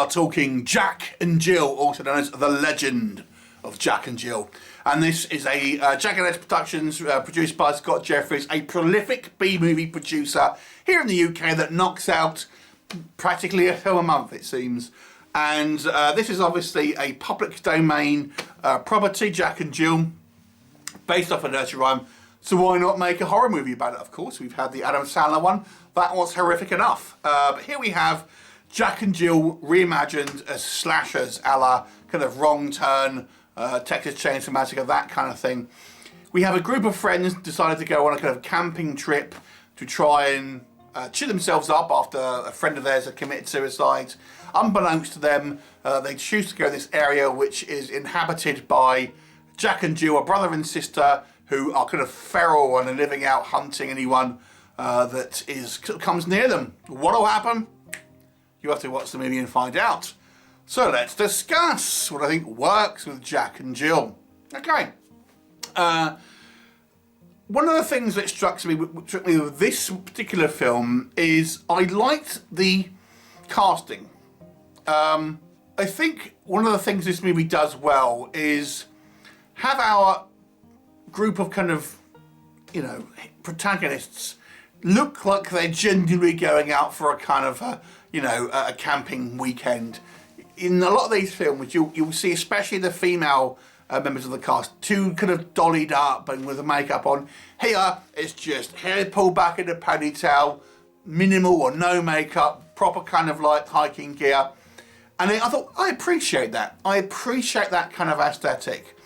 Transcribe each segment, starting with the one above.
are talking Jack and Jill, also known as The Legend of Jack and Jill. And this is a Jack and Edge Productions produced by Scott Jeffries, a prolific B-movie producer here in the UK that knocks out practically a film a month, it seems. And this is obviously a public domain property, Jack and Jill, based off a nursery rhyme. So why not make a horror movie about it? Of course, we've had the Adam Sandler one. That was horrific enough. But here we have Jack and Jill reimagined as slashers, a la kind of Wrong Turn, Texas Chainsaw Massacre, that kind of thing. We have a group of friends decided to go on a kind of camping trip to try and cheer themselves up after a friend of theirs had committed suicide. Unbeknownst to them, they choose to go to this area which is inhabited by Jack and Jill, a brother and sister, who are kind of feral and are living out hunting anyone that comes near them. What'll happen? You have to watch the movie and find out. So let's discuss what I think works with Jack and Jill. Okay. One of the things that struck me with this particular film is I liked the casting. I think one of the things this movie does well is have our group of kind of, you know, protagonists look like they're genuinely going out for a kind of, a camping weekend. In a lot of these films, you'll see, especially the female members of the cast, too kind of dollied up and with the makeup on. Here, it's just hair pulled back in a ponytail, minimal or no makeup, proper kind of like hiking gear. And I thought, I appreciate that. I appreciate that kind of aesthetic.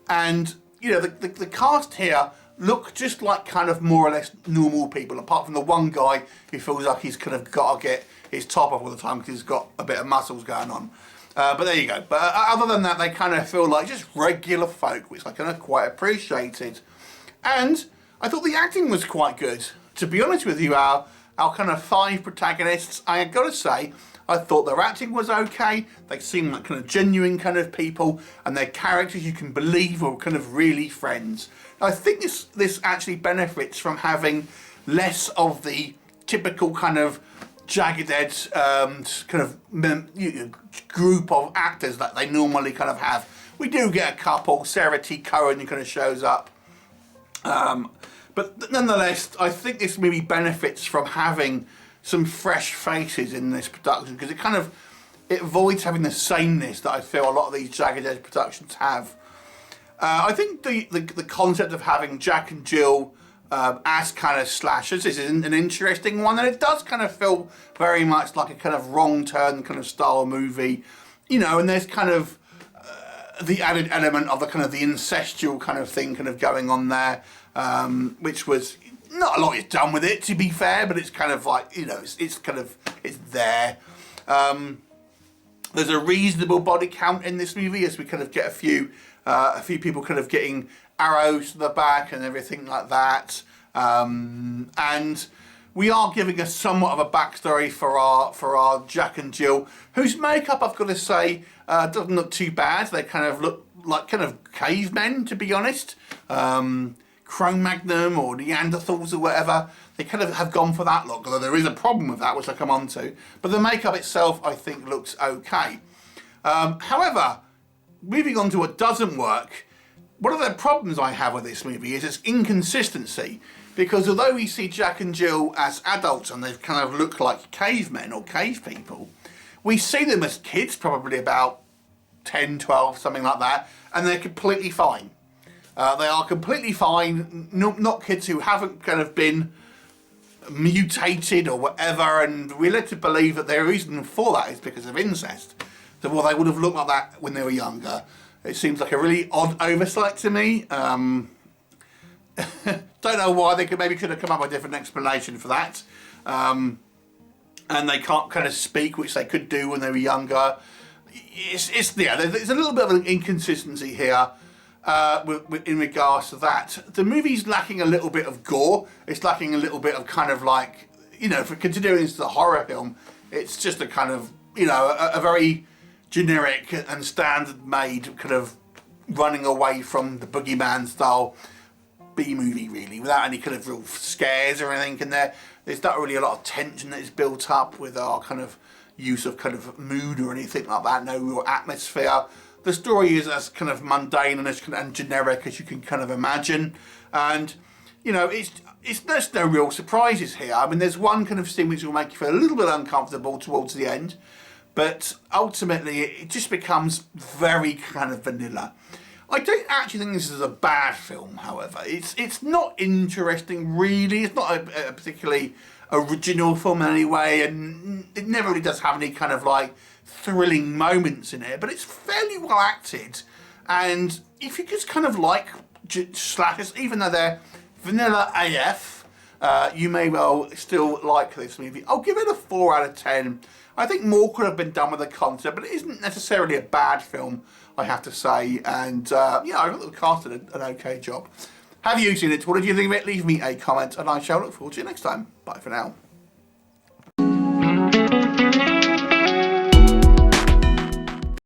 And, you know, the cast here look just like kind of more or less normal people, apart from the one guy who feels like he's kind of got to get his top off all the time because he's got a bit of muscles going on. But there you go. But other than that, they kind of feel like just regular folk, which I kind of quite appreciated. And I thought the acting was quite good. To be honest with you, our kind of 5 protagonists, I got to say, I thought their acting was okay. They seemed like kind of genuine kind of people, and their characters you can believe were kind of really friends. I think this actually benefits from having less of the typical kind of jagged edge kind of group of actors that they normally kind of have. We do get a couple. Sarah T. Cohen who kind of shows up. But nonetheless, I think this movie benefits from having some fresh faces in this production, because it avoids having the sameness that I feel a lot of these jagged edge productions have. I think the concept of having Jack and Jill as kind of slashers is an interesting one, and it does kind of feel very much like a kind of Wrong Turn kind of style movie, you know. And there's kind of the added element of the kind of the incestual kind of thing kind of going on there, which was not a lot is done with it, to be fair, but it's kind of like, you know, it's there. There's a reasonable body count in this movie, as we kind of get a few people kind of getting arrows to the back and everything like that. And we are giving us somewhat of a backstory for our Jack and Jill, whose makeup, I've got to say, doesn't look too bad. They kind of look like kind of cavemen, to be honest. Cro-Magnum or Neanderthals or whatever. They kind of have gone for that look, although there is a problem with that, which I'll come on to. But the makeup itself, I think, looks okay. However, moving on to what doesn't work, one of the problems I have with this movie is its inconsistency. Because although we see Jack and Jill as adults and they kind of look like cavemen or cave people, we see them as kids, probably about 10, 12, something like that, and they're completely fine. They are completely fine, not kids who haven't kind of been mutated or whatever, and we're led to believe that their reason for that is because of incest. So, well, they would have looked like that when they were younger. It seems like a really odd oversight to me. Don't know why. They maybe could have come up with a different explanation for that. And they can't kind of speak, which they could do when they were younger. There's a little bit of an inconsistency here. In regards to that, the movie's lacking a little bit of gore. It's lacking a little bit of kind of like, you know, for considering this is a horror film, it's just a kind of, you know, a very generic and standard made kind of running away from the boogeyman style B-movie, really, without any kind of real scares or anything in there. There's not really a lot of tension that is built up with our kind of, use of kind of mood or anything like that, no real atmosphere. The story is as kind of mundane and as kind of generic as you can kind of imagine, and you know, there's no real surprises here. I mean, there's one kind of scene which will make you feel a little bit uncomfortable towards the end, but ultimately it just becomes very kind of vanilla. I don't actually think this is a bad film, however. It's not interesting, really. It's not a particularly original film in any way, and it never really does have any kind of like thrilling moments in it, but it's fairly well acted. And if you just kind of like slashers, even though they're vanilla AF, you may well still like this movie. I'll give it a 4 out of 10. I think more could have been done with the concept, but it isn't necessarily a bad film, I have to say. And yeah, I thought the cast did an okay job. Have you seen it? What did you think of it? Leave me a comment, and I shall look forward to you next time. Bye for now.